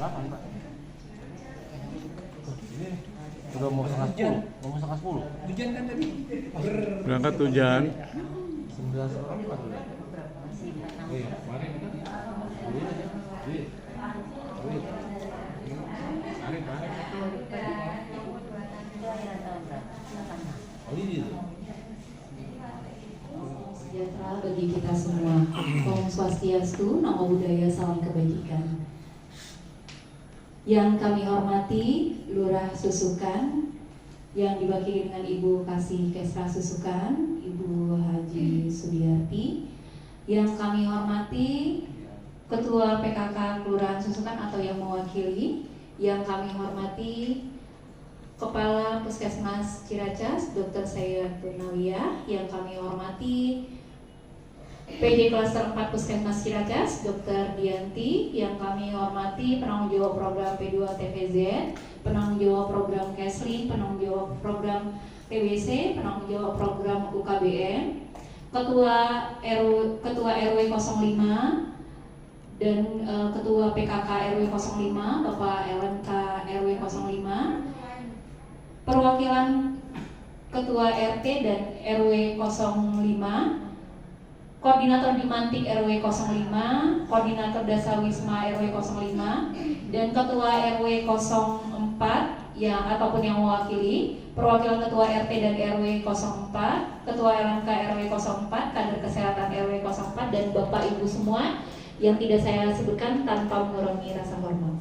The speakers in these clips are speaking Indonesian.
8 Pak. Udah mau setengah 10. Hujan kan tadi? Berangkat hujan. 19 orang Pak. Iya, kemarin kan. Sejahtera bagi kita semua. Om Swastiastu, Namo Buddhaya, salam kebajikan. Yang kami hormati Lurah Susukan, yang diwakili dengan Ibu Kasih Kesra Susukan, Ibu Haji Sudiarti. Yang kami hormati Ketua PKK Kelurahan Susukan atau yang mewakili. Yang kami hormati Kepala Puskesmas Ciracas, Dr. Sayatun Nawiyah. Yang kami hormati PD Klaster 4 Puskesmas Ciracas, Dr. Dianti. Yang kami hormati penanggung jawab program P2 TVZ, penanggung jawab program Kesli, penanggung jawab program TBC, penanggung jawab program UKBN, Ketua RW 05 dan Ketua PKK RW 05, Bapak LMK RW 05, perwakilan Ketua RT dan RW 05, Koordinator Dimantik RW 05, Koordinator Dasawisma RW 05, dan Ketua RW 04 yang ataupun yang mewakili, perwakilan Ketua RT dan RW 04, Ketua LMK RW 04, kader kesehatan RW 04, dan Bapak Ibu semua yang tidak saya sebutkan tanpa mengurangi rasa hormat.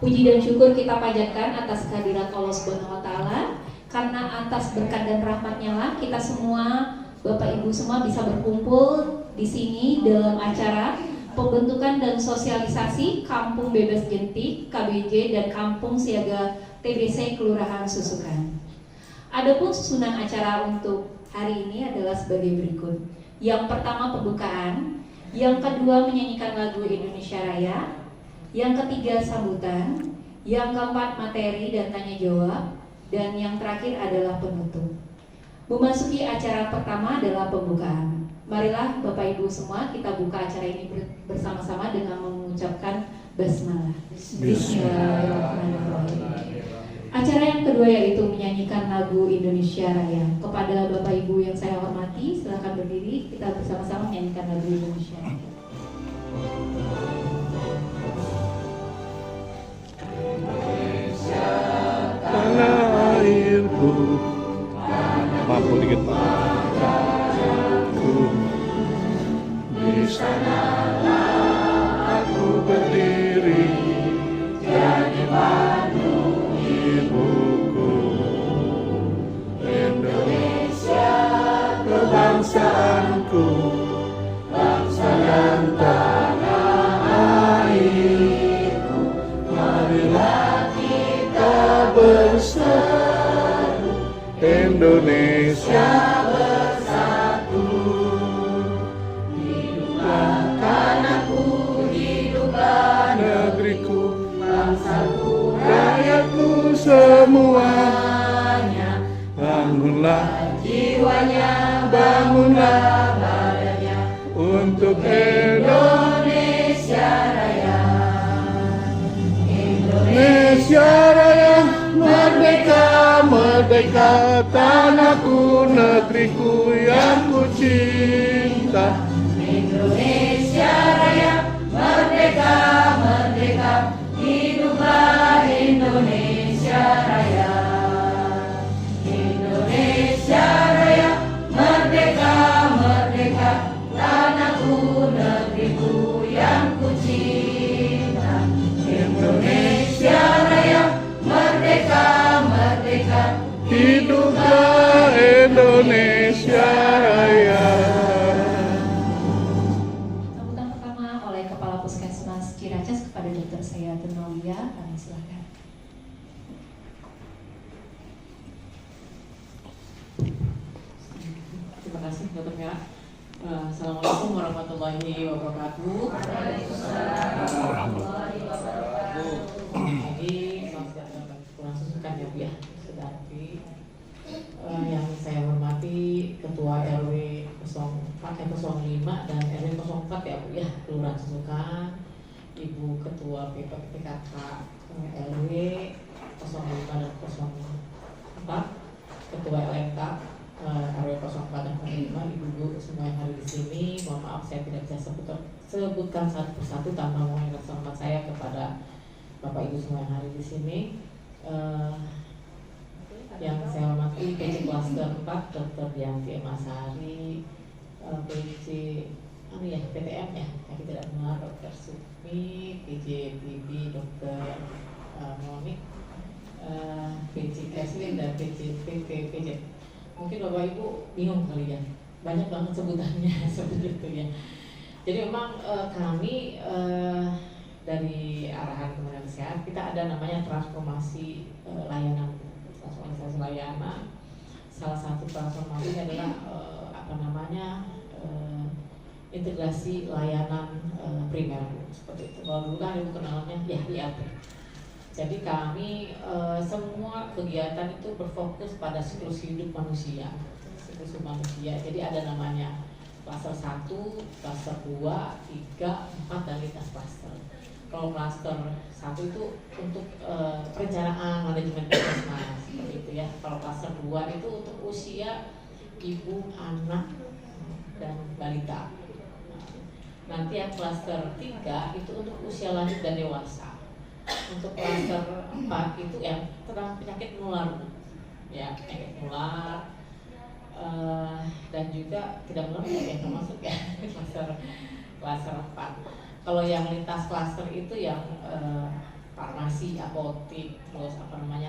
Puji dan syukur kita panjatkan atas kehadirat Allah Subhanahu wa taala, karena atas berkat dan rahmatnya lah kita semua, Bapak Ibu semua bisa berkumpul di sini dalam acara pembentukan dan sosialisasi Kampung Bebas Jentik KBJ dan Kampung Siaga TBC Kelurahan Susukan. Adapun susunan acara untuk hari ini adalah sebagai berikut. Yang pertama pembukaan, yang kedua menyanyikan lagu Indonesia Raya, yang ketiga sambutan, yang keempat materi dan tanya jawab, dan yang terakhir adalah penutup. Memasuki acara pertama adalah pembukaan. Marilah Bapak Ibu semua kita buka acara ini bersama-sama dengan mengucapkan basmalah. Bismillahirrahmanirrahim. Acara yang kedua yaitu menyanyikan lagu Indonesia Raya. Kepada Bapak Ibu yang saya hormati, silakan berdiri, kita bersama-sama menyanyikan lagu Indonesia Raya. Indonesia tanah airku, mampu dikit Ku di sanalah aku berdiri, jadi pandu ibuku. Indonesia kebangsaanku, bangsa dan tanah airku. Marilah kita bersatu, Indonesia bersatu. Hiduplah tanahku, hiduplah negeriku, bangsaku, rakyatku semuanya. Bangunlah jiwanya, bangunlah badannya untuk Indonesia Raya. Indonesia Raya, merdeka, merdeka, tanahku, negeriku yang ku cinta. Indonesia Raya, merdeka, merdeka, hiduplah Indonesia Raya. Indonesia Raya, merdeka, merdeka, tanahku, negeriku yang ku cinta. Indonesia Raya, merdeka, merdeka, Hiduplah Indonesia Raya. Sambutan pertama oleh Kepala Puskesmas Ciracas kepada Dr. Sayatun Nawiyah, kami silakan. Terima kasih Dr. Mira. Assalamualaikum warahmatullahi wabarakatuh. Ini kurang susukan ya Bu ya. Sedangkan yang saya hormati Ketua RW 05 dan RW 04 ya Bu ya, Kelurahan Susukan, Ibu Ibu Ketua PKK RW 05 dan 04, Ketua LMK RW 04 dan 05, Ibu-ibu semua yang hadir di sini. Mohon maaf saya tidak bisa sebutkan satu persatu tanpa mengurangi rasa hormat saya kepada Bapak Ibu semua yang hadir di sini. Yang saya hormati PJ Klaster 4 Dr. Dianti Emasari, PJ PTM ya, kaki tidak benar Dr. Sukmi, PJ PB Dr. Monik, PJ Keslin dan PJ PJ. Mungkin Bapak Ibu bingung kali ya, banyak banget sebutannya seperti itu ya. Jadi memang kami dari arahan Kementerian Kesehatan kita ada namanya transformasi layanan. Transformasi layanan, salah satu transformasi adalah integrasi layanan primer seperti itu. Kalau dulu kan ibu kenalannya ya IAP. Jadi kami semua kegiatan itu berfokus pada siklus hidup manusia, siklus manusia. Jadi ada namanya klaster 1, klaster 2, 3, 4 dan lintas klaster. Kalau klaster 1 itu untuk perencanaan manajemen puskesmas seperti itu ya. Kalau klaster 2 itu untuk usia ibu, anak dan balita. Nanti yang klaster 3 itu untuk usia lanjut dan dewasa. Untuk klaster 4 itu yang tentang penyakit menular, ya penyakit menular dan juga tidak menular yang termasuk ya klaster 4. Kalau yang lintas klaster itu yang farmasi, apotik, terus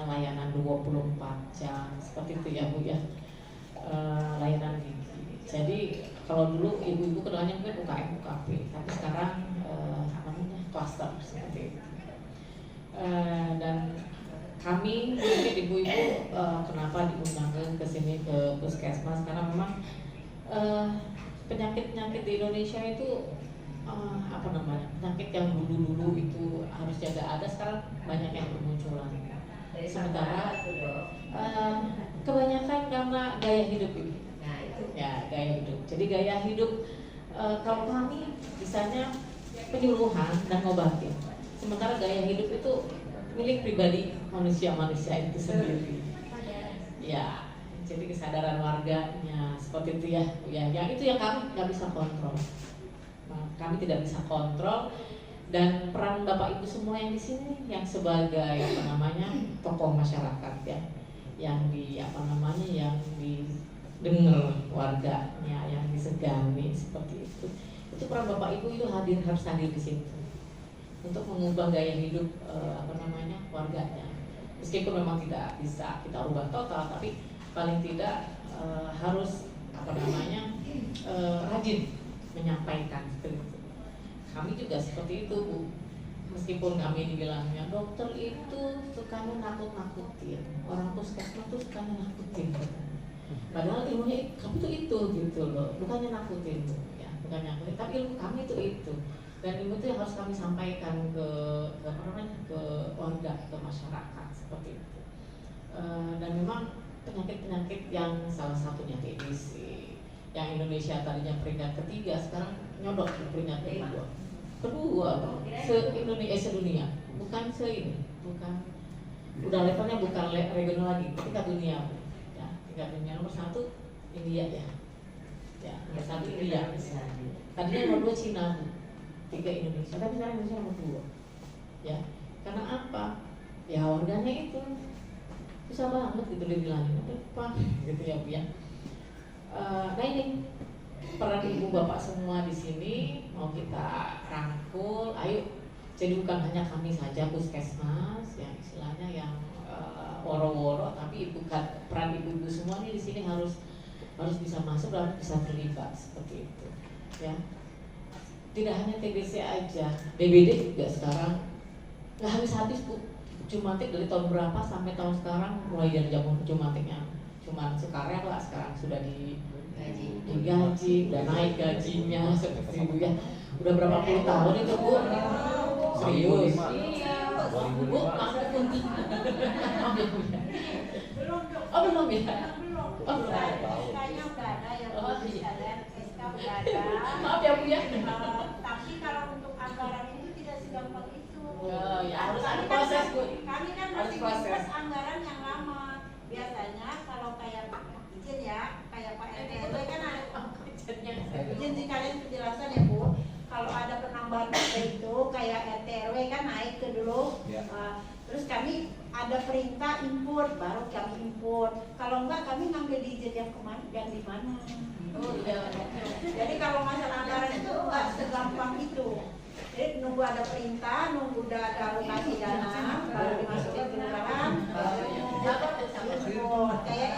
layanan 24 jam seperti itu ya Bu ya, layanan gigi. Jadi kalau dulu ibu-ibu kenalannya mungkin UKM, UKP, tapi sekarang klaster seperti itu. Dan kami mungkin ibu-ibu kenapa diundang ke sini ke puskesmas karena memang penyakit-penyakit di Indonesia itu penyakit yang dulu itu harusnya gak ada, sekarang banyak yang bermunculan. Sementara kebanyakan karena gaya hidup ini. Ya gaya hidup. Jadi gaya hidup kalau kami misalnya penyuluhan dan ngobatin. Sementara gaya hidup itu milik pribadi manusia-manusia itu sendiri. Ya, jadi kesadaran warganya seperti itu ya. Ya, yang itu yang kami nggak bisa kontrol. Kami tidak bisa kontrol, dan peran Bapak Ibu semua yang di sini yang sebagai tokoh masyarakat ya, yang yang didengar warganya, yang disegani seperti itu peran Bapak Ibu itu harus hadir di situ untuk mengubah gaya hidup warganya. Meskipun memang tidak bisa kita ubah total, tapi paling tidak harus rajin menyampaikan seperti itu. Kami juga seperti itu Bu. Meskipun kami dibilangnya dokter itu sukanya nakut-nakutin, orang puskesmas tuh sukanya nakutin. Padahal ilmunya kamu tuh itu gitu loh, bukannya nakutin Bu, ya, bukannya nakutin, tapi ilmu kami itu. Dan ilmu itu yang harus kami sampaikan ke warga, ke masyarakat seperti itu. Dan memang penyakit-penyakit yang salah satunya TBC, yang Indonesia tadinya peringkat ketiga, sekarang nyodok ke peringkat kedua se-Indonesia, bukan bukan udah levelnya bukan regional lagi, tingkat dunia ya, tingkat dunia. Nomor 1 India ya nomor 1 India, tadinya nomor 2 Cina, 3 Indonesia, tapi sekarang Indonesia nomor 2 ya. Karena apa? Ya warganya itu susah banget gitu dibilangin apa gitu ya Bu ya. Nah ini peran ibu bapak semua di sini mau kita rangkul, ayo. Jadi bukan hanya kami saja puskesmas yang istilahnya yang woro-woro, tapi peran ibu-ibu semua nih di sini harus bisa masuk dan bisa terlibat seperti itu ya. Tidak hanya TBC aja, DBD juga sekarang nggak habis-habis Bu. Jumantik dari tahun berapa sampai tahun sekarang, mulai dari zaman Jumantiknya cuman sekarang lah, sekarang sudah digaji, udah naik gajinya seperti itu ya. Udah berapa puluh tahun itu Bu? Serius? Iya Bu, maaf ya Bu. Oh belum ya? Oh belum. Kayaknya udah ada yang sekalian SK udah ada. Maaf ya Bu ya. Tapi kalau untuk anggaran ini tidak segampang itu. Oh, ya, harus ada Kami proses, Bu. Kami kan Harus masih proses. input anggaran yang lama. Biasanya kalau kayak izin ya, kayak Pak RW kan ada izin di kalian penjelasan ya Bu. Kalau ada penambahan itu kayak RT/RW kan naik ke dulu. Ya. Terus kami ada perintah input, baru kami input. Kalau enggak kami ngambil izin yang kemana, yang di mana. Oh, iya. Jadi kalau masalah anggaran itu enggak segampang itu. Jadi nunggu ada perintah, nunggu udah ada alokasi dana, baru dimasukin ke kelurahan, baru input. Kayak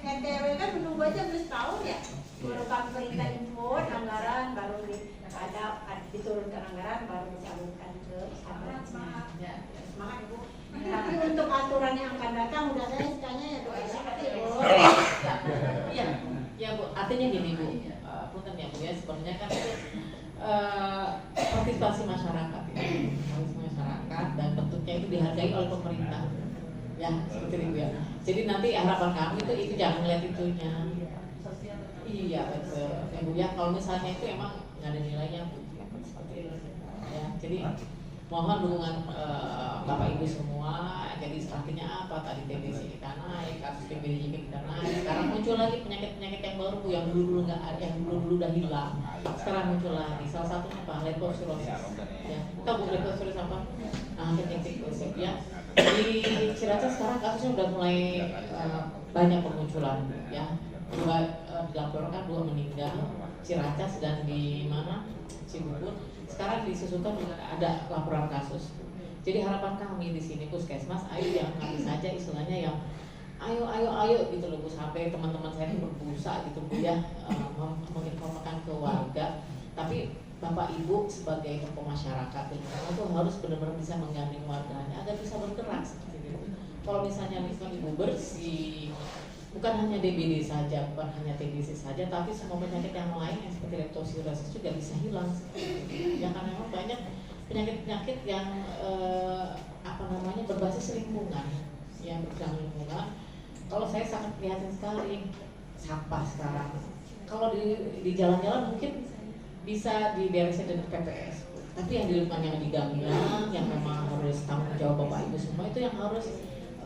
RT/RW kan menunggu aja belum tahun ya. Baru kami perintah input anggaran, baru ada diturunkan anggaran, baru disalurkan ke anggarannya. Semangat Ibu. Tapi untuk aturan yang akan datang udah saya sekanya ya Bu. Iya, ya Bu. Artinya gini Bu, punten ya Bu ya, sebenarnya kan itu partisipasi masyarakat, partisipasi masyarakat dan bentuknya itu dihargai oleh pemerintah, ya seperti itu ya. Jadi nanti harapan kami itu jangan lihat itunya. Iya betul, ya Bu ya. Kalau misalnya itu emang nggak ada nilainya Bu, seperti itu. Ya, jadi mohon dukungan Bapak Ibu semua. Jadi artinya apa? Tadi TBC kita naik, kasus TBC kita naik. Sekarang muncul lagi penyakit-penyakit yang baru Bu, yang dulu nggak ada, yang dulu udah hilang. Sekarang muncul lagi. Salah satunya apa? Leptospirosis. Ya, tahu Bu leptospirosis apa? Nah, penyakit ya. Di Ciracas sekarang kasusnya udah mulai banyak bermunculan. Ya, dilaporkan 2 meninggal. Ciracas dan di mana? Cibubur. Sekarang disusulkan juga ada laporan kasus. Jadi harapan kami di sini Puskesmas, ayo yang kami saja istilahnya yang ayo gitu loh Bu, sampai teman-teman saya itu berbusa gitu Bu ya, menginformasikan ke warga. Tapi Bapak Ibu sebagai tokoh masyarakat itu harus benar-benar bisa menggandeng warganya agar bisa bergerak seperti itu. Kalau misalnya Ibu bersih, bukan hanya DBD saja, bukan hanya TBC saja, tapi semua penyakit yang lain yang seperti leptospirosis juga bisa hilang. Ya karena memang banyak penyakit-penyakit yang berbasis lingkungan, yang berbasis lingkungan. Kalau saya sangat prihatin sekali sampah sekarang. Kalau di jalan-jalan mungkin bisa diberesin dengan PPS, tapi yang di lingkungan yang diganggu, yang memang harus tanggung jawab Bapak Ibu semua itu yang harus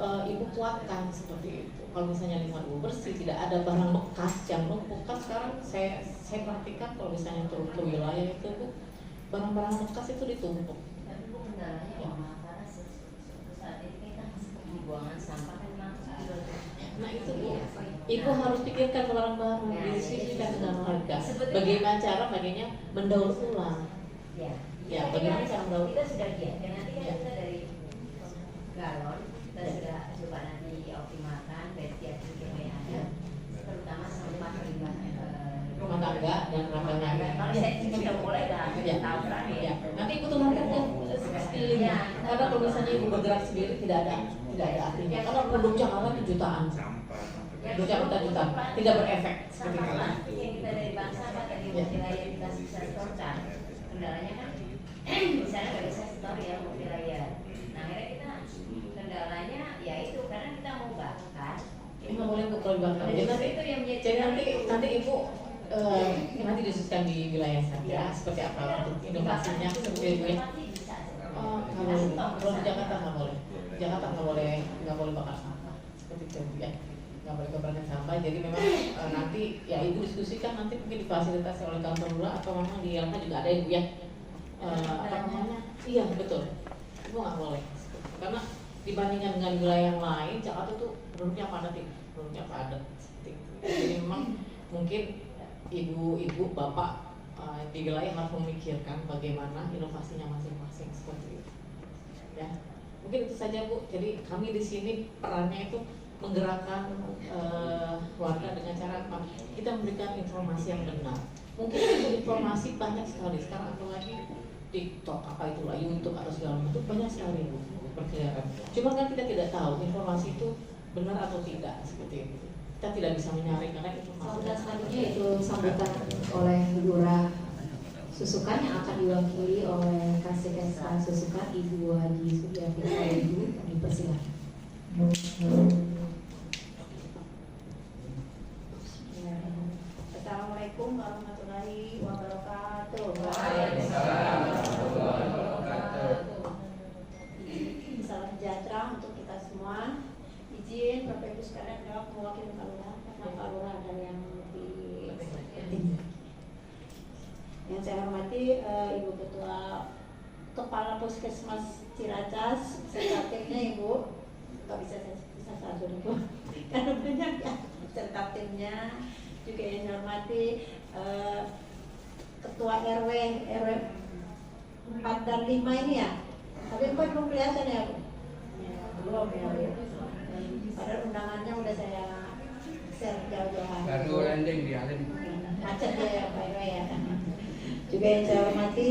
Ibu kuatkan seperti itu. Kalau misalnya lingkungan Ibu bersih, tidak ada barang bekas yang numpuk. Kan sekarang saya perhatikan kalau misalnya turun ke wilayah itu Bu, barang-barang bekas itu ditumpuk. Tapi Bu kendalanya ya karena saat ini kita pembuangan sampah kan memang Nah itu Bu, Ibu harus pikirkan barang baru, didiskusikan dengan warga. Bagaimana cara mendaur ulang? Ya, bagaimana cara mendaur? Kita sudah lihat, dan nanti kan kita dari galon kita sudah coba nanti optimalkan dari tiap titik yang ada, terutama sampah limbah Rumah tangga dan rumah tangga. Kalau saya sudah mulai dah tahu kan ya. Nanti Ibu tularkan ke sekelilingnya. Karena kalau misalnya Ibu bergerak sendiri tidak ada artinya. Karena produk Jakarta itu jutaan. Jutaan, tidak berefek. Sampah yang kita dari bank sampah tadi multilayer kita bisa setorkan. Kendalanya kan misalnya nggak bisa setor ya multilayer. Nah akhirnya kita kendalanya ya itu karena kita mau bakar. Nggak boleh kalau dibakar. Jadi nanti Ibu nanti disusulkan di wilayah saya seperti apa untuk inovasinya seperti itu ya. Kalau di Jakarta nggak boleh. Jakarta nggak boleh bakar sampah seperti itu ya. Nggak boleh kebaran sampah. Jadi memang nanti ya Ibu diskusikan nanti mungkin difasilitasi oleh kantor lurah atau memang di Yelma juga ada Ibu ya. Apa namanya? Iya betul. Ibu nggak boleh. Karena dibandingkan dengan wilayah yang lain, Jakarta tuh penduduknya padat seperti itu. Jadi memang mungkin ibu, bapak di wilayah harus memikirkan bagaimana inovasinya masing-masing seperti itu. Ya, mungkin itu saja Bu. Jadi kami di sini perannya itu menggerakkan warga dengan cara apa? Kita memberikan informasi yang benar. Mungkin informasi banyak sekali sekarang, apalagi TikTok, apa itulah YouTube atau segala macam, itu banyak sekali Bu berkeliaran. Cuma kan kita tidak tahu informasi itu benar atau tidak seperti itu. Kita tidak bisa menyaring karena informasi. Sambutan selanjutnya yaitu sambutan oleh Lurah Susukan yang akan diwakili oleh Kassekesra Susukan Ibu Haji Sudiati. Ibu kami persilakan. Assalamualaikum warahmatullahi wabarakatuh. Waalaikumsalam warahmatullahi wabarakatuh. sejahtera untuk kita semua. Izin Bapak Ibu sekalian jawab mewakili Pak Lurah, karena Pak Lurah ada yang lebih penting. Yang saya hormati Ibu Ketua Kepala Puskesmas Ciracas, serta timnya Ibu, nggak bisa satu Ibu, karena banyak ya, serta timnya. Juga yang saya hormati Ketua RW 4 dan 5 ini ya, tapi 4 belum kelihatan ya Bu? Belum ya. Padahal undangannya udah saya share jauh-jauhan. Baru landing di Alim. Macet ya Pak RW ya. Juga yang saya hormati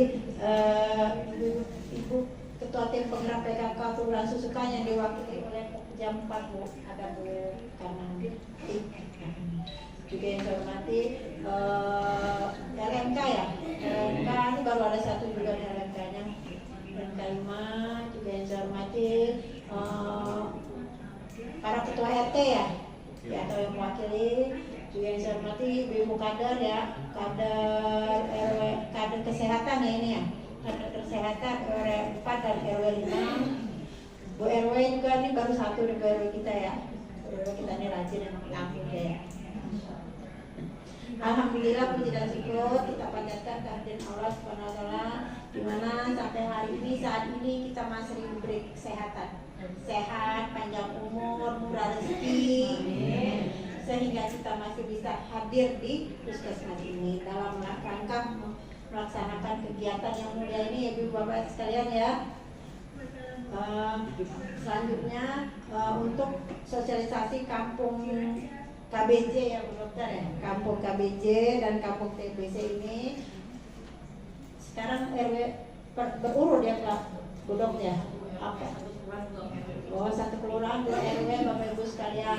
Ibu Ketua Tim Penggerak PKK Kelurahan Susukan yang diwakili oleh Jam 4 Bu, ada Bu Kanan. Juga yang saya hormati LMK ya, LMK ini baru ada satu juga LMK-nya, LMK 5. Juga yang saya hormati para ketua RT ya, atau yang mewakili. Juga yang saya hormati ibu kader ya, kader RW, kader kesehatan ya ini ya, kader kesehatan RW 4 dan RW 5. Bu RW juga ini baru satu di RW kita ya, RW kita ini rajin emang langsung ya. Alhamdulillah puji dan syukur kita panjatkan kehadiran Allah Subhanahu wa taala, di mana sampai hari ini saat ini kita masih diberi kesehatan. Sehat, panjang umur, murah rezeki. Sehingga kita masih bisa hadir di puskesmas ini dalam rangka melaksanakan kegiatan yang mulia ini ya Ibu Bapak sekalian ya. Selanjutnya untuk sosialisasi kampung KBJ ya Bu Dokter ya, kampung KBJ dan kampung TBC ini sekarang RW berurut ya Bu Dok ya, apa? Oh, satu kelurahan 2 RW Bapak Ibu sekalian.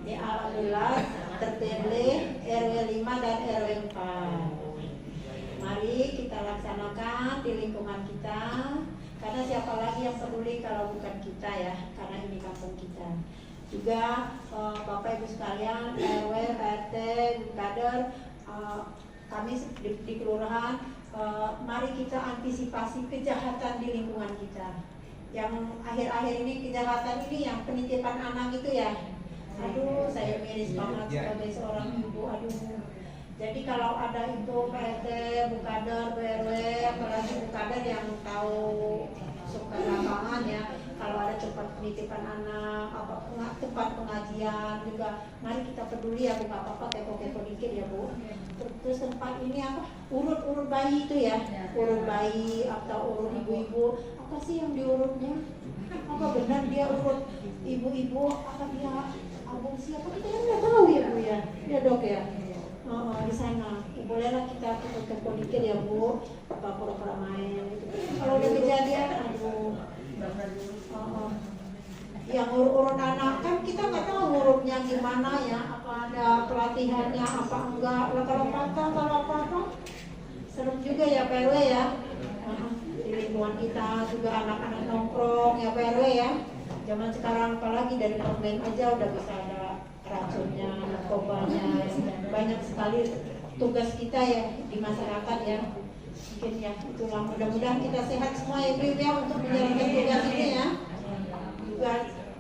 Ya alhamdulillah terpilih RW 5 dan RW 4. Mari kita laksanakan di lingkungan kita, karena siapa lagi yang peduli kalau bukan kita ya, karena ini kampung kita. Juga Bapak Ibu sekalian, RW, RT, kader, kami di kelurahan, mari kita antisipasi kejahatan di lingkungan kita. Yang akhir-akhir ini kejahatan ini yang penitipan anak itu ya, aduh saya miris banget sebagai seorang ibu, aduh. Jadi kalau ada itu PRT, Bu Kader, Bu RW, apalagi Bu Kader yang tahu suka lapangan ya, kalau ada tempat penitipan anak, apa tempat pengajian juga, mari kita peduli ya Bu, nggak apa-apa kepo-kepo dikit ya Bu. Terus tempat ini apa, urut bayi itu ya, urut bayi atau urut ibu-ibu, apa sih yang diurutnya? Apa benar dia urut ibu-ibu, apa dia aborsi, apa kita kan nggak tahu ya Bu ya, ya Dok ya. Di sana, bolehlah kita kepo dikit ya Bu, apa pura-pura main gitu. Kalau udah kejadian, aduh, yang urut anak kan kita nggak tahu urutnya gimana ya, apa ada pelatihannya apa enggak. Lah kalau patah, kalau apa-apa, serem juga ya PRW ya. Di lingkungan kita juga anak-anak nongkrong ya PRW ya. Zaman sekarang apalagi dari permen aja udah bisa ada racunnya, narkobanya, banyak sekali tugas kita ya di masyarakat ya. Mungkin ya itulah, mudah-mudahan kita sehat semua ya Ibu ya untuk menjalankan tugas ini ya. Juga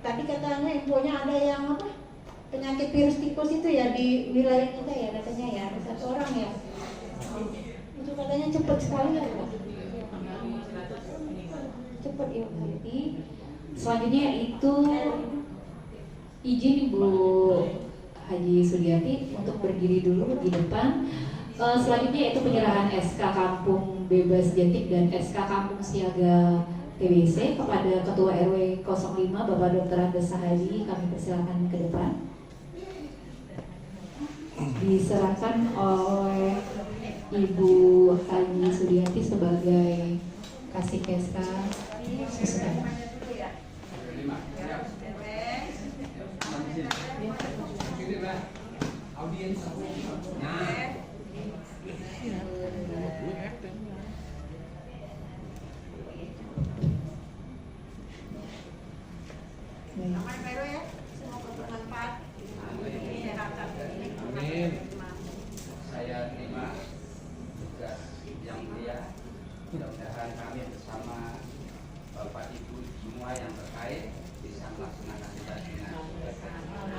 tadi katanya infonya ada yang apa, penyakit virus tipes itu ya di wilayah kita ya katanya ya, ada 1 orang ya. Itu katanya cepat sekali ya. Cepat ya Bu. Selanjutnya itu izin Ibu Haji Sudiati untuk berdiri dulu di depan. Selanjutnya yaitu penyerahan SK Kampung Bebas Jatik dan SK Kampung Siaga TBC kepada Ketua RW 05 Bapak Dr. Andes Sahadi. Kami persilakan ke depan. Diserahkan oleh Ibu Haji Sudiati sebagai Kasih SK sesuai. Audiens. Selamat PRW ya, semoga bermanfaat. Amin. Saya terima tugas yang mulia. Mudah-mudahan kami bersama Bapak Ibu yang terkait bisa melaksanakan tugas dengan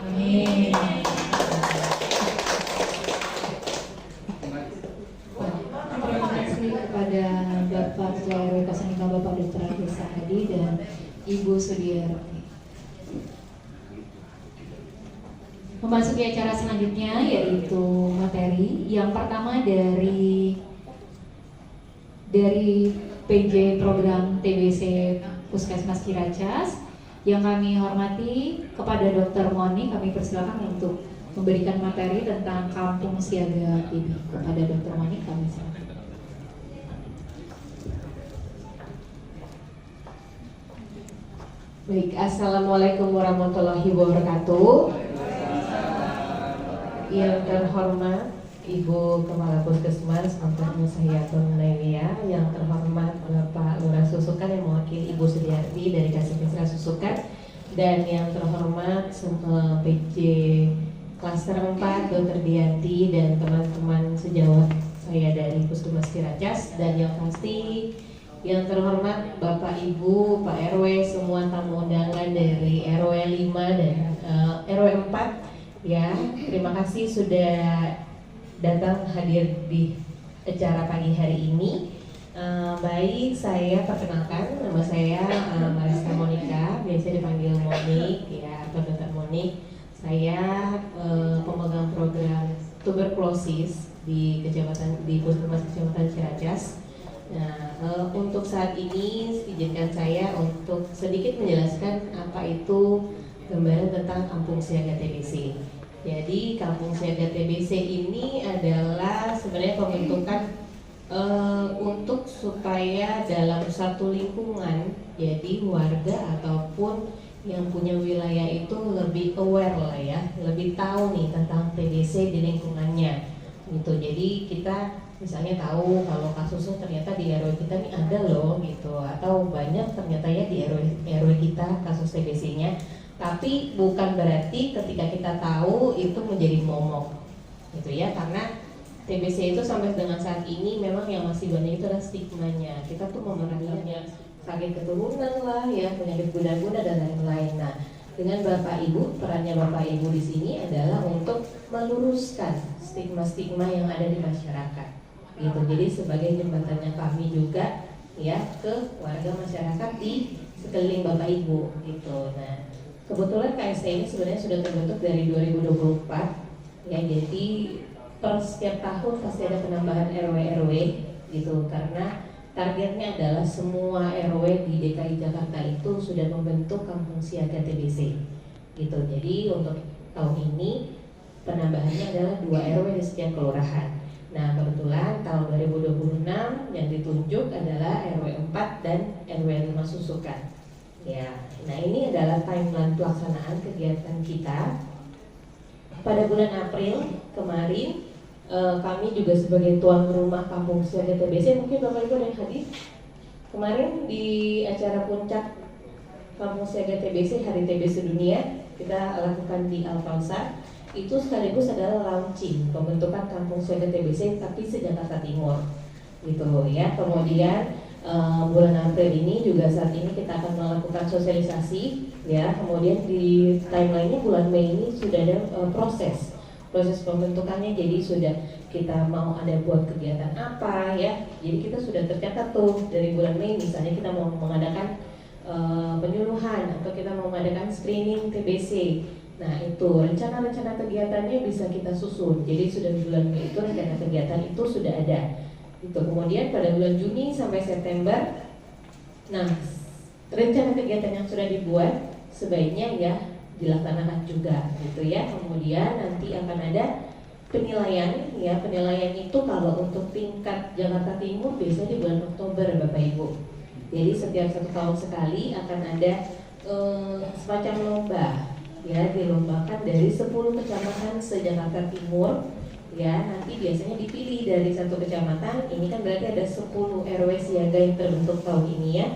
Amin. Terima kasih kepada Bapak Ketua RW 05 Bapak Dr. Agus Sahadi dan Ibu Sudiarti. Memasuki acara selanjutnya yaitu materi. Yang pertama dari PJ program TBC Puskesmas Ciracas. Yang kami hormati kepada Dr. Moni, kami persilakan untuk memberikan materi tentang kampung siaga ini. Kepada Dr. Moni kami silakan. Baik, Assalamualaikum warahmatullahi wabarakatuh. Yang terhormat Ibu Kepala Puskesmas Dr. Musayatun Nailia, yang terhormat Bapak Lurah Susukan yang mewakili Ibu Sudiarti dari Kasih Susukan, dan yang terhormat PJ Klaster 4 Dr. Dianti dan teman-teman sejawat saya dari Puskesmas Ciracas, dan yang pasti yang terhormat Bapak Ibu, Pak RW, semua tamu undangan dari RW 5 dan RW 4 ya. Terima kasih sudah datang hadir di acara pagi hari ini. Baik, saya perkenalkan, nama saya Mariska Monika, biasa dipanggil Monik ya, atau Dr. Monik. Saya pemegang program tuberkulosis di Puskesmas Kecamatan Ciracas. Nah, untuk saat ini izinkan saya untuk sedikit menjelaskan apa itu gambaran tentang Kampung Siaga TBC. Jadi Kampung Siaga TBC ini adalah sebenarnya pembentukan untuk supaya dalam satu lingkungan, jadi warga ataupun yang punya wilayah itu lebih aware lah ya, lebih tahu nih tentang TBC di lingkungannya gitu. Jadi kita misalnya tahu kalau kasusnya ternyata di RW kita nih ada loh gitu, atau banyak ternyata ya di RW kita kasus TBC-nya. Tapi bukan berarti ketika kita tahu itu menjadi momok gitu ya, karena TBC itu sampai dengan saat ini memang yang masih banyak itu adalah stigmanya. Kita tuh memerhatikannya sakit keturunan lah ya, penyakit guna-guna dan lain-lain. Nah, dengan Bapak Ibu, perannya Bapak Ibu di sini adalah untuk meluruskan stigma-stigma yang ada di masyarakat gitu. Jadi sebagai jembatannya kami juga ya ke warga masyarakat di sekeliling Bapak Ibu gitu. Nah, kebetulan KST ini sebenarnya sudah terbentuk dari 2024 ya, jadi per setiap tahun pasti ada penambahan RW gitu, karena targetnya adalah semua RW di DKI Jakarta itu sudah membentuk Kampung Siaga TBC gitu. Jadi untuk tahun ini penambahannya adalah 2 RW di setiap kelurahan. Nah, kebetulan tahun 2026 yang ditunjuk adalah RW 4 dan RW 5 Susukan. Ya, nah ini adalah timeline pelaksanaan kegiatan kita. Pada bulan April kemarin kami juga sebagai tuan rumah Kampung Siaga TBC, mungkin Bapak Ibu ada yang hadir kemarin di acara puncak Kampung Siaga TBC, Hari TBC Dunia, kita lakukan di Al-Kausar. Itu sekaligus adalah launching pembentukan Kampung Siaga TBC tapi se-Jakarta Timur gitu ya. Kemudian bulan April ini juga saat ini kita akan melakukan sosialisasi ya. Kemudian di timeline-nya bulan Mei ini sudah ada proses pembentukannya. Jadi sudah kita mau ada buat kegiatan apa ya. Jadi kita sudah tercatat tuh dari bulan Mei, misalnya kita mau mengadakan penyuluhan atau kita mau mengadakan screening TBC. Nah, itu rencana-rencana kegiatannya bisa kita susun. Jadi sudah di bulan Mei itu rencana kegiatan itu sudah ada. Itu kemudian pada bulan Juni sampai September, nah rencana kegiatan yang sudah dibuat sebaiknya ya dilaksanakan juga gitu ya. Kemudian nanti akan ada penilaian ya. Penilaian itu kalau untuk tingkat Jakarta Timur biasanya di bulan Oktober Bapak Ibu. Jadi setiap 1 tahun sekali akan ada semacam lomba ya, dilombakan dari 10 kecamatan se-Jakarta Timur ya. Nanti biasanya dipilih dari 1 kecamatan, ini kan berarti ada 10 RW siaga yang terbentuk tahun ini ya.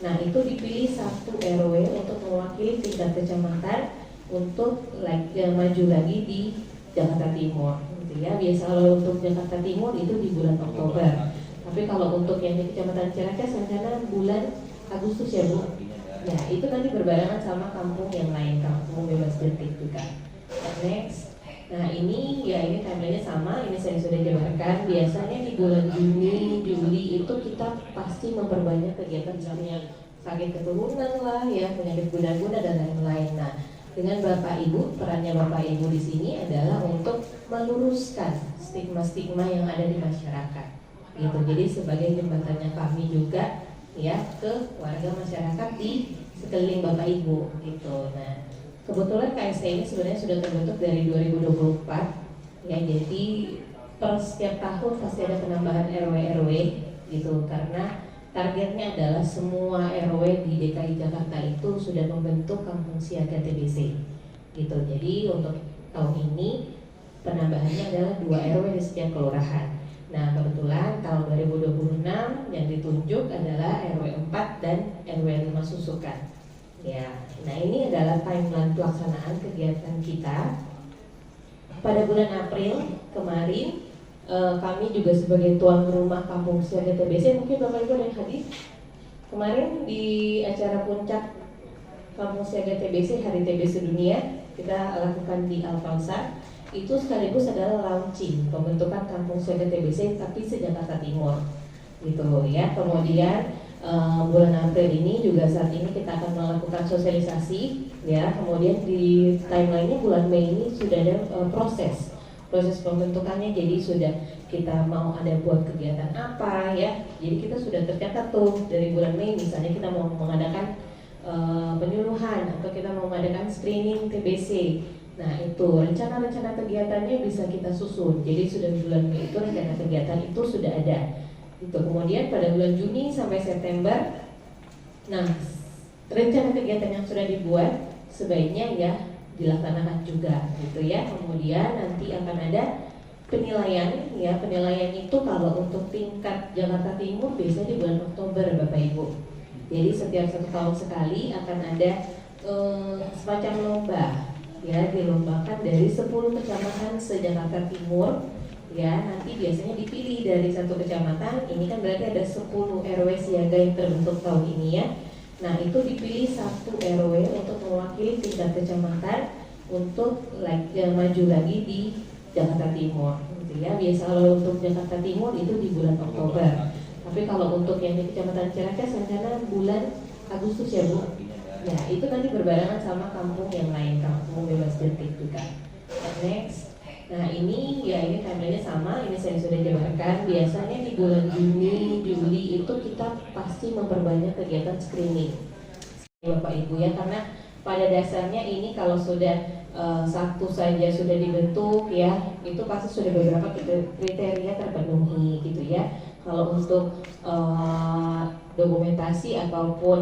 Nah, itu dipilih 1 RW untuk mewakili tingkat kecamatan untuk maju lagi di Jakarta Timur gitu ya. Biasa kalau untuk Jakarta Timur itu di bulan Oktober. Tapi kalau untuk yang di Kecamatan Ciracas rencana bulan Agustus ya Bu. Ya, itu nanti berbarengan sama kampung yang lain, kampung bebas jentik juga. Next. Nah ini timelinenya sama, ini saya sudah jabarkan. Biasanya di bulan Juni, Juli itu kita pasti memperbanyak kegiatan misalnya sakit keturunan lah ya, penyakit guna-guna dan lain-lain. Nah, dengan Bapak Ibu, perannya Bapak Ibu di sini adalah untuk meluruskan stigma-stigma yang ada di masyarakat. Gitu. Jadi sebagai jembatannya kami juga ya ke warga masyarakat di sekeliling Bapak Ibu gitu. Nah, kebetulan KST ini sebenarnya sudah terbentuk dari 2024 ya, jadi per setiap tahun pasti ada penambahan RW gitu, karena targetnya adalah semua RW di DKI Jakarta itu sudah membentuk kampung siaga TBC gitu. Jadi untuk tahun ini penambahannya adalah 2 RW di setiap kelurahan. Nah, kebetulan tahun 2026 yang ditunjuk adalah RW 4 dan RW 5 Susukan. Ya, nah ini adalah timeline pelaksanaan kegiatan kita. Pada bulan April kemarin, kami juga sebagai tuan rumah Kampung Siaga TBC, mungkin Bapak Ibu ada yang hadir kemarin di acara puncak Kampung Siaga TBC, Hari TBC Dunia, kita lakukan di Al-Kausar. Itu sekaligus adalah launching pembentukan Kampung Siaga TBC tapi se-Jakarta Timur gitu ya. Kemudian bulan April ini juga saat ini kita akan melakukan sosialisasi ya. Kemudian di timeline-nya bulan Mei ini sudah ada proses pembentukannya, jadi sudah kita mau ada buat kegiatan apa ya. Jadi kita sudah tercatat tuh dari bulan Mei, misalnya kita mau mengadakan penyuluhan atau kita mau mengadakan screening TBC. Nah itu rencana-rencana kegiatannya bisa kita susun. Jadi sudah di bulan Mei itu rencana kegiatan itu sudah ada. Itu kemudian pada bulan Juni sampai September, nah rencana kegiatan yang sudah dibuat sebaiknya ya dilaksanakan juga gitu ya. Kemudian nanti akan ada penilaian ya. Penilaian itu kalau untuk tingkat Jakarta Timur biasanya di bulan Oktober Bapak Ibu. Jadi setiap 1 tahun sekali akan ada semacam lomba ya, dilombakan dari 10 kecamatan se-Jakarta Timur ya. Nanti biasanya dipilih dari 1 kecamatan, ini kan berarti ada 10 RW siaga yang terbentuk tahun ini ya. Nah itu dipilih 1 RW untuk mewakili tingkat kecamatan untuk maju lagi di Jakarta Timur gitu ya. Biasa kalau untuk Jakarta Timur itu di bulan Oktober, tapi kalau untuk yang di Kecamatan Ciracas rencana bulan Agustus ya Bu. Nah itu nanti berbarengan sama kampung yang lain, kampung bebas jentik juga. Next. Nah ini timelinenya sama, ini saya sudah jabarkan. Biasanya di bulan Juni, Juli itu kita pasti memperbanyak kegiatan screening Bapak Ibu ya, karena pada dasarnya ini kalau sudah satu saja sudah dibentuk ya, itu pasti sudah beberapa kriteria terpenuhi gitu ya. Kalau untuk dokumentasi ataupun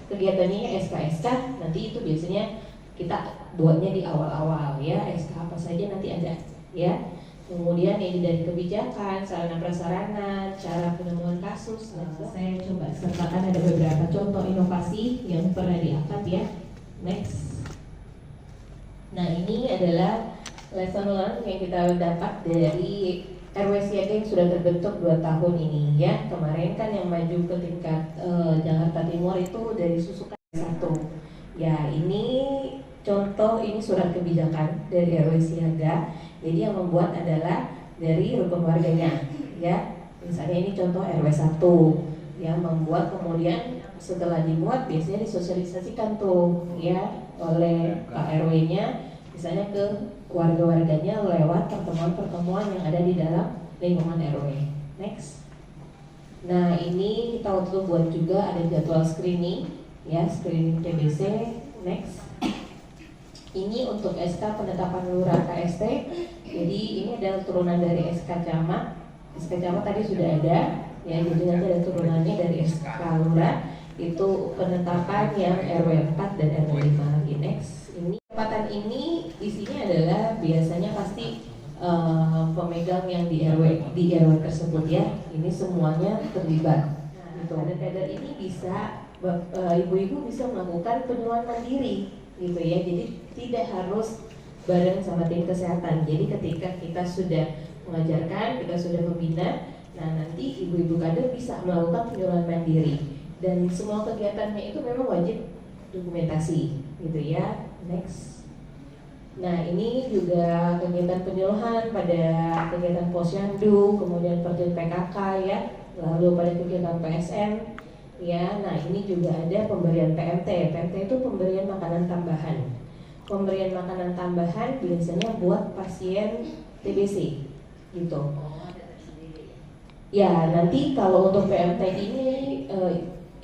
kegiatannya SK-SK nanti itu biasanya kita buatnya di awal-awal ya, SK apa saja nanti ada ya. Kemudian ini dari kebijakan, sarana prasarana, cara penemuan kasus. Saya coba sertakan ada beberapa contoh inovasi yang pernah diangkat ya. Next. Nah ini adalah lesson learned yang kita dapat dari RW siaga yang sudah terbentuk 2 tahun ini ya. Kemarin kan yang maju ke tingkat Jakarta Timur itu dari Susukan 1. Ya ini contoh, ini surat kebijakan dari RW siaga. Jadi yang membuat adalah dari rukun warganya ya. Misalnya ini contoh RW 1 yang membuat, kemudian setelah dibuat biasanya disosialisasikan tuh ya oleh Pak RW-nya misalnya ke warga-warganya lewat pertemuan-pertemuan yang ada di dalam lingkungan RW. Next. Nah ini kita waktu itu buat juga ada jadwal screening ya, screening TBC. Next. Ini untuk SK penetapan lurah KST. Jadi ini adalah turunan dari SK Camat. SK Camat tadi sudah ada ya, jadi nanti ada turunannya dari SK lurah. Itu penetapan yang RW 4 dan RW 5 lagi. Next. Ini kesempatan ini isinya adalah biasanya pasti pemegang yang di RW tersebut ya. Ini semuanya terlibat. Gitu. Kader ini bisa ibu-ibu bisa melakukan penyuluhan mandiri gitu ya. Jadi tidak harus bareng sama tim kesehatan. Jadi ketika kita sudah mengajarkan, kita sudah membina, nah nanti ibu-ibu kader bisa melakukan penyuluhan mandiri. dan semua kegiatannya itu memang wajib dokumentasi gitu ya. Next. Nah ini juga kegiatan penyuluhan pada kegiatan posyandu, kemudian terjun PKK ya, lalu pada kegiatan PSN ya. Nah ini juga ada pemberian PMT. PMT itu pemberian makanan tambahan. Pemberian makanan tambahan biasanya buat pasien TBC gitu. Ya nanti kalau untuk PMT ini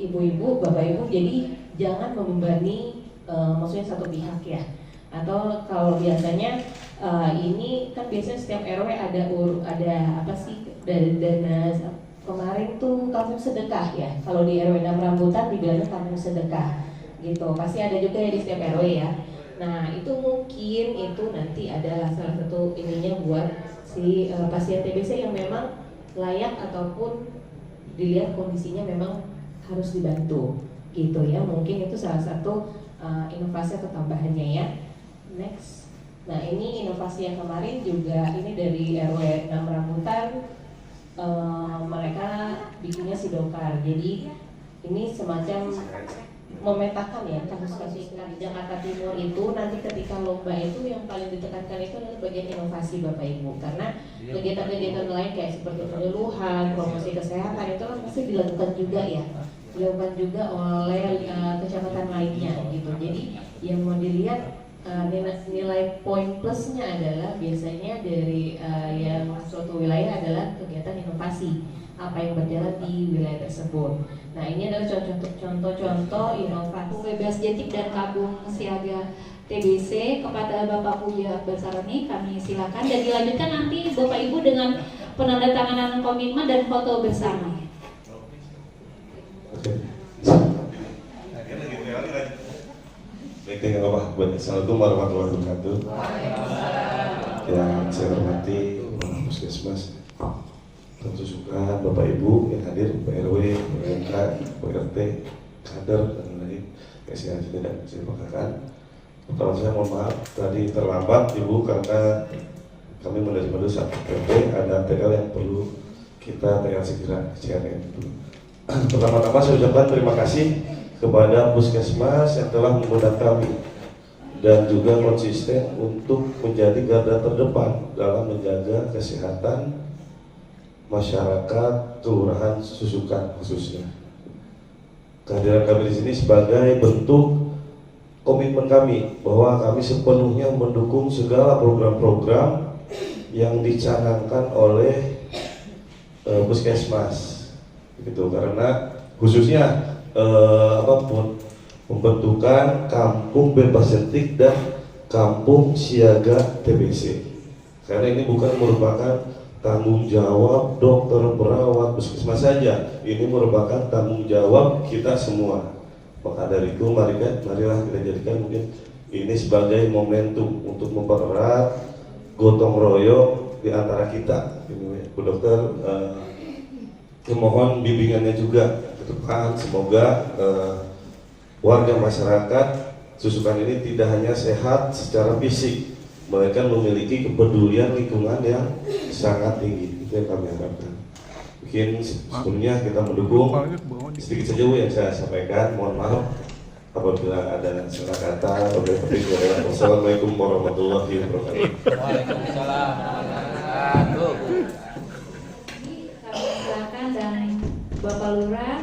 ibu-ibu, bapak-ibu, jadi jangan membebani maksudnya satu pihak ya. Atau kalau biasanya ini kan biasanya setiap RW ada apa sih dari dana kemarin tuh kampung sedekah ya. Kalau di RW 6 Rambutan dibilangnya kampung sedekah gitu. Pasti ada juga ya di setiap RW ya. Nah itu mungkin itu nanti adalah salah satu ininya buat si pasien TBC yang memang layak ataupun dilihat kondisinya memang harus dibantu gitu ya. Mungkin itu salah satu inovasi atau tambahannya ya. Next. Nah ini inovasi yang kemarin juga ini dari RW 6 Rambutan, mereka bikinnya sidokar. Jadi ini semacam memetakan ya kasus-kasus di Jakarta Timur itu. Nanti ketika lomba itu yang paling ditekankan itu adalah bagian inovasi Bapak Ibu, karena kegiatan-kegiatan lain kayak seperti penyuluhan, promosi kesehatan itu kan pasti dilakukan juga ya, dilakukan juga oleh kecamatan lainnya gitu. Jadi yang mau dilihat nilai poin plusnya adalah biasanya dari yang suatu wilayah adalah kegiatan inovasi apa yang berjalan di wilayah tersebut. Nah ini adalah contoh-contoh inovasi Bebas Jatim dan Kabung Siaga TBC. Kepada Bapak Puja Basaroni kami silakan dan dilanjutkan nanti Bapak Ibu dengan penandatanganan komitmen dan foto bersama. Baik, Assalamualaikum warahmatullahi wabarakatuh. Yang saya hormati Bapak Puskesmas, tentu suka Bapak Ibu yang hadir, Pak RW, PMK, PRT, kader dan lain yang saya tidak bisa lupakan. Pertama saya mohon maaf tadi terlambat Ibu karena kami menerima dulu satu PP, ada TL yang perlu kita TL segera CNN. Pertama-tama saya ucapkan terima kasih kepada Puskesmas yang telah mengundang kami dan juga konsisten untuk menjadi garda terdepan dalam menjaga kesehatan masyarakat Kelurahan Susukan khususnya. Kehadiran kami di sini sebagai bentuk komitmen kami bahwa kami sepenuhnya mendukung segala program-program yang dicanangkan oleh Puskesmas, gitu. Karena khususnya pembentukan kampung bebas jentik dan kampung siaga TBC. Karena ini bukan merupakan tanggung jawab dokter, perawat, puskesmas saja. Ini merupakan tanggung jawab kita semua. Maka dari itu marilah kita jadikan mungkin ini sebagai momentum untuk mempererat gotong royong di antara kita. Ini Bu Dokter, mohon bimbingannya juga ke depan. Semoga warga masyarakat Susukan ini tidak hanya sehat secara fisik, melainkan memiliki kepedulian lingkungan yang sangat tinggi. Itu yang kami harapkan. Mungkin sebelumnya kita mendukung. Sedikit saja Bu yang saya sampaikan. Mohon maaf apabila ada salah kata. Wassalamualaikum warahmatullahi wabarakatuh. Waalaikumsalam warahmatullahi wabarakatuh. Kami silakan dan Bapak Lurah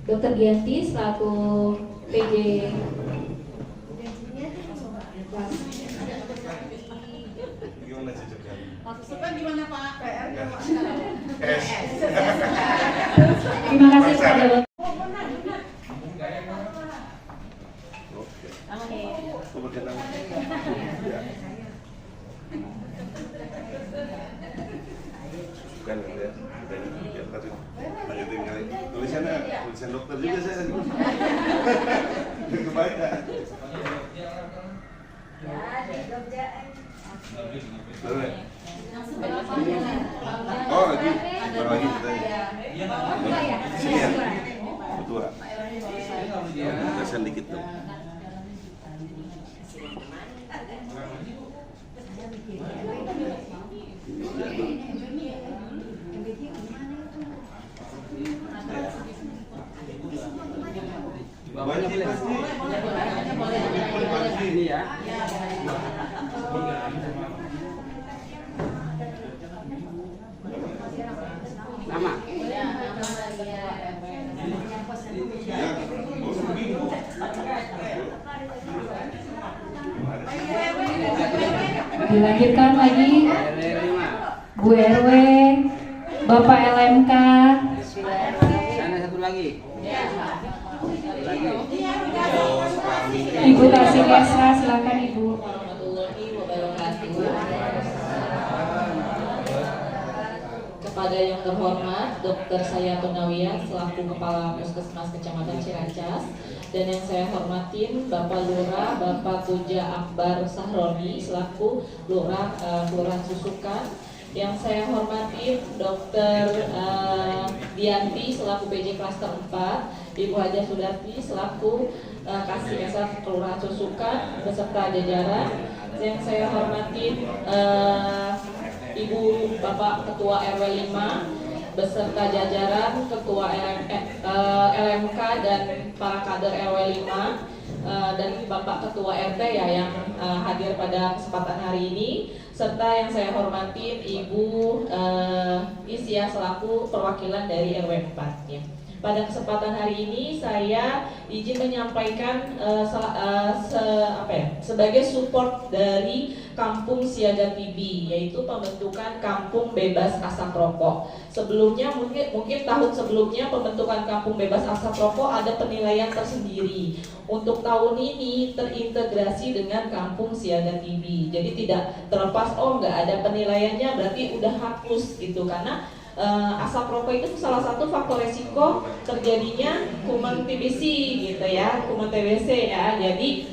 Dr. Gianti selaku PJ Maksudnya gimana Pak? PR-nya Pak? Terima kasih kepada Bapak. Tulisan dokter juga saya. Kebanyakan. Oh lagi, baru lagi katanya. Sini ya, berdua. Tulisan dikit dong. Bawahnya plus nih. Ini ya. Nama. Dilanjutkan lagi Bu RW, Bapak LMK. Sana satu lagi. Ibu Kasih Kesra, silakan Ibu. Warahmatullahi wabarakatuh. Kepada yang terhormat Dr. Sayatun Nawiyah selaku Kepala Puskesmas Kecamatan Ciracas, dan yang saya hormatin Bapak Lurah Bapak Puja Akbar Sahroni selaku Lurah Kelurahan Susukan, yang saya hormati Dr. Dianti selaku PJ Klaster 4, Ibu Haja Sudarti selaku Kasih Kesra Kelurahan Susukan beserta jajaran, yang saya hormati Ibu Bapak Ketua RW 5 beserta jajaran Ketua LMK dan para kader RW 5, dan Bapak Ketua RT ya yang hadir pada kesempatan hari ini, serta yang saya hormati Ibu Isya selaku perwakilan dari RW 4 ya. Pada kesempatan hari ini saya izin menyampaikan sebagai support dari Kampung Siaga TB, yaitu pembentukan Kampung Bebas Asap Rokok. Sebelumnya mungkin tahun sebelumnya pembentukan Kampung Bebas Asap Rokok ada penilaian tersendiri. Untuk tahun ini terintegrasi dengan Kampung Siaga TB. Jadi tidak terlepas nggak ada penilaiannya berarti udah hapus gitu, karena asap rokok itu salah satu faktor resiko terjadinya kuman TBC gitu ya, kuman TBC ya. Jadi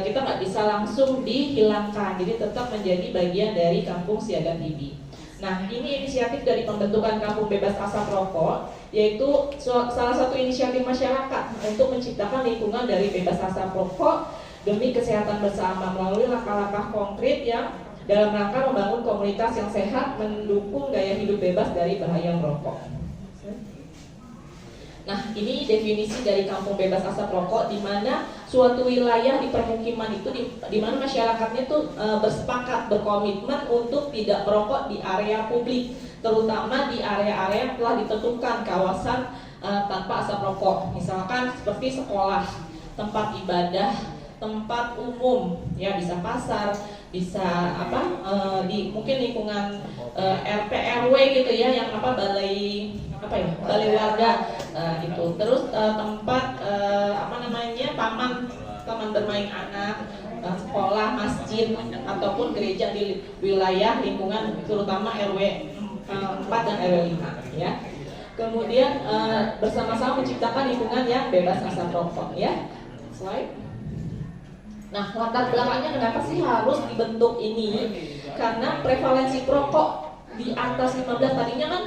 kita nggak bisa langsung dihilangkan, jadi tetap menjadi bagian dari Kampung Siaga TB. Nah, ini inisiatif dari pembentukan Kampung Bebas Asap Rokok, yaitu salah satu inisiatif masyarakat untuk menciptakan lingkungan dari bebas asap rokok demi kesehatan bersama melalui langkah-langkah konkret yang dalam rangka membangun komunitas yang sehat, mendukung gaya hidup bebas dari bahaya merokok. Nah, ini definisi dari Kampung Bebas Asap Rokok, di mana suatu wilayah di permukiman itu di mana masyarakatnya tuh bersepakat, berkomitmen untuk tidak merokok di area publik, terutama di area-area yang telah ditentukan kawasan tanpa asap rokok, misalkan seperti sekolah, tempat ibadah, tempat umum, ya bisa pasar, bisa mungkin lingkungan RT RW gitu ya, yang balai warga gitu. Terus tempat taman bermain anak, sekolah, masjid ataupun gereja di wilayah lingkungan terutama RW 4 dan RW 5 ya. Kemudian bersama-sama menciptakan lingkungan yang bebas asap rokok ya. Slide. Nah, latar belakangnya kenapa sih harus dibentuk ini? Karena prevalensi perokok di atas 15, tadinya kan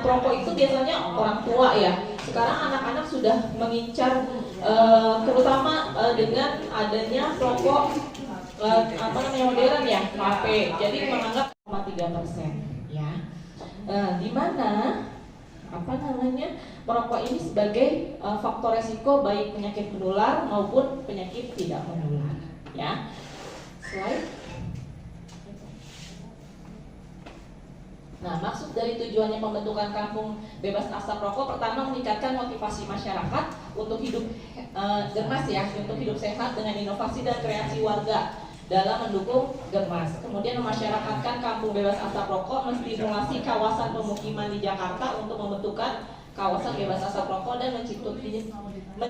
perokok itu biasanya orang tua ya. Sekarang anak-anak sudah mengincar terutama dengan adanya perokok modern ya, vape. Jadi menganggap 3% ya. Di mana merokok ini sebagai faktor resiko baik penyakit menular maupun penyakit tidak menular ya. Slide. Nah, maksud dari tujuannya pembentukan Kampung Bebas Asap Rokok, pertama meningkatkan motivasi masyarakat untuk hidup germas ya, untuk hidup sehat dengan inovasi dan kreasi warga dalam mendukung germas. Kemudian memasyarakatkan Kampung Bebas Asap Rokok, menstimulasi kawasan pemukiman di Jakarta untuk membentukkan kawasan bebas asap rokok dan menciptakan